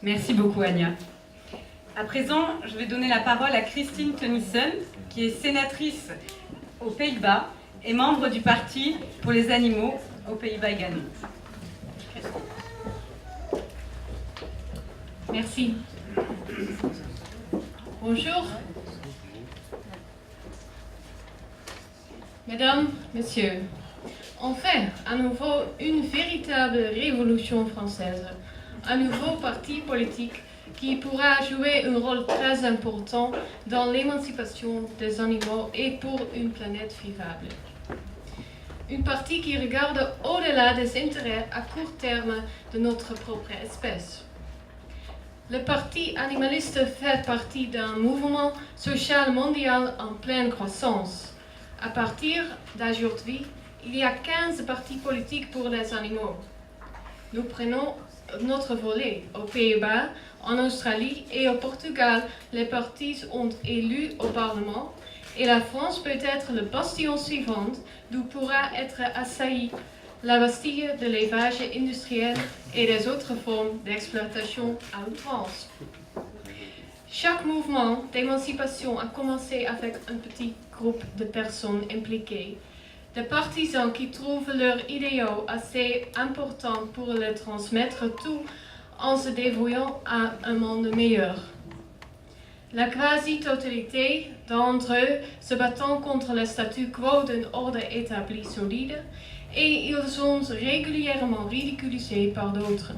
Merci beaucoup, Anya. À présent, je vais donner la parole à Christine Tenissen, qui est sénatrice aux Pays-Bas et membre du Parti pour les animaux aux Pays-Bas également. Merci. Bonjour. Mesdames, Messieurs, on fait à nouveau une véritable révolution française, un nouveau parti politique qui pourra jouer un rôle très important dans l'émancipation des animaux et pour une planète vivable. Un parti qui regarde au-delà des intérêts à court terme de notre propre espèce. Le Parti animaliste fait partie d'un mouvement social mondial en pleine croissance. À partir d'aujourd'hui, il y a 15 partis politiques pour les animaux. Nous prenons notre volet. Aux Pays-Bas, en Australie et au Portugal, les partis ont élu au Parlement et la France peut être le bastion suivant d'où pourra être assaillie la Bastille de l'élevage industriel et des autres formes d'exploitation à outrance. Chaque mouvement d'émancipation a commencé avec un petit groupe de personnes impliquées, des partisans qui trouvent leurs idéaux assez importants pour les transmettre tout en se dévouant à un monde meilleur. La quasi-totalité d'entre eux se battant contre le statu quo d'un ordre établi solide, et ils sont régulièrement ridiculisés par d'autres.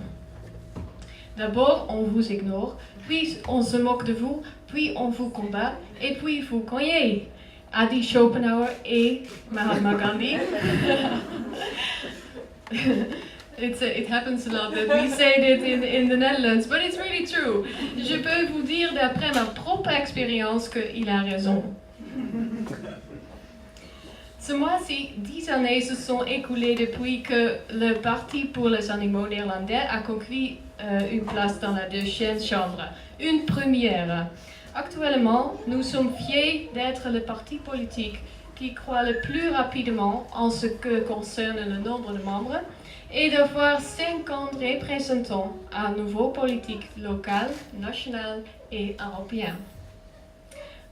D'abord, on vous ignore, puis on se moque de vous, puis on vous combat, et puis vous cognez, a dit Schopenhauer et Mahatma Gandhi. It happens a lot that we say that in the Netherlands, but it's really true. Je peux vous dire d'après ma propre expérience qu'il a raison. Ce mois-ci, 10 années se sont écoulées depuis que le Parti pour les animaux néerlandais a conquis une place dans la deuxième chambre, une première. Actuellement, nous sommes fiers d'être le parti politique qui croît le plus rapidement en ce que concerne le nombre de membres et d'avoir 50 représentants à niveau politique local, national et européen.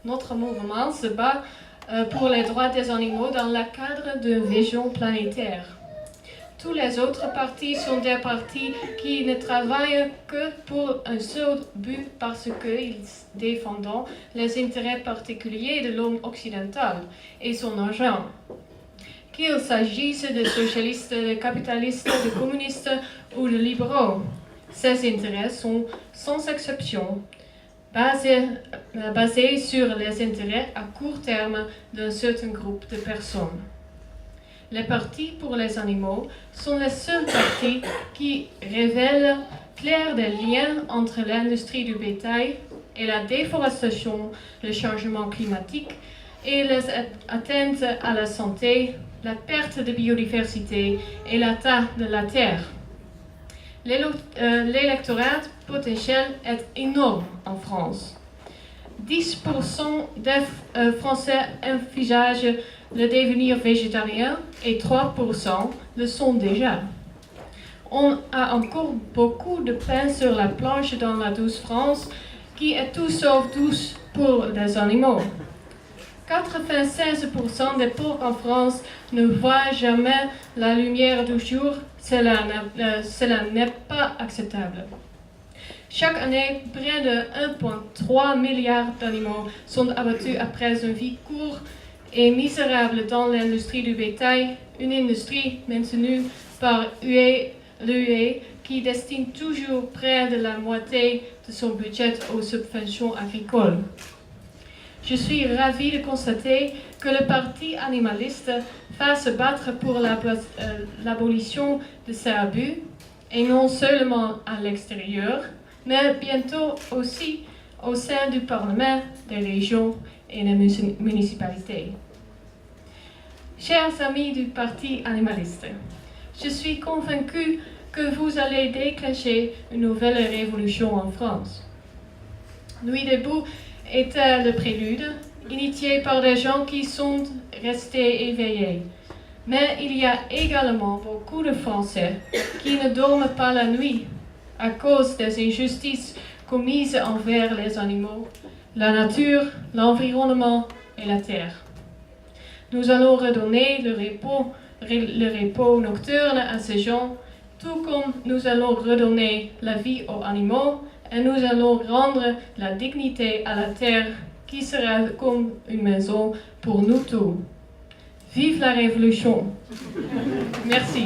Notre mouvement se bat pour les droits des animaux dans le cadre d'une vision planétaire. Tous les autres partis sont des partis qui ne travaillent que pour un seul but parce qu'ils défendent les intérêts particuliers de l'homme occidental et son argent. Qu'il s'agisse de socialistes, de capitalistes, de communistes ou de libéraux, ces intérêts sont sans exception basés sur les intérêts à court terme d'un certain groupe de personnes. Les partis pour les animaux sont les seuls partis qui révèlent clairs des liens entre l'industrie du bétail et la déforestation, le changement climatique et les atteintes à la santé, la perte de biodiversité et l'état de la terre. L'électorat potentiel est énorme en France. 10% des Français envisagent le devenir végétarien et 3% le sont déjà. On a encore beaucoup de pain sur la planche dans la douce France qui est tout sauf douce pour les animaux. 96% des pauvres en France ne voient jamais la lumière du jour. Cela n'est pas acceptable. Chaque année, près de 1,3 milliard d'animaux sont abattus après une vie courte et misérable dans l'industrie du bétail, une industrie maintenue par l'UE qui destine toujours près de la moitié de son budget aux subventions agricoles. Je suis ravie de constater que le Parti animaliste va se battre pour l'abolition de ces abus, et non seulement à l'extérieur, mais bientôt aussi au sein du Parlement, des régions et des municipalités. Chers amis du Parti animaliste, je suis convaincue que vous allez déclencher une nouvelle révolution en France. Nuit debout était le prélude, initié par des gens qui sont restés éveillés. Mais il y a également beaucoup de Français qui ne dorment pas la nuit à cause des injustices commises envers les animaux, la nature, l'environnement et la terre. Nous allons redonner le repos nocturne à ces gens, tout comme nous allons redonner la vie aux animaux et nous allons rendre la dignité à la terre qui sera comme une maison pour nous tous. Vive la révolution! Merci.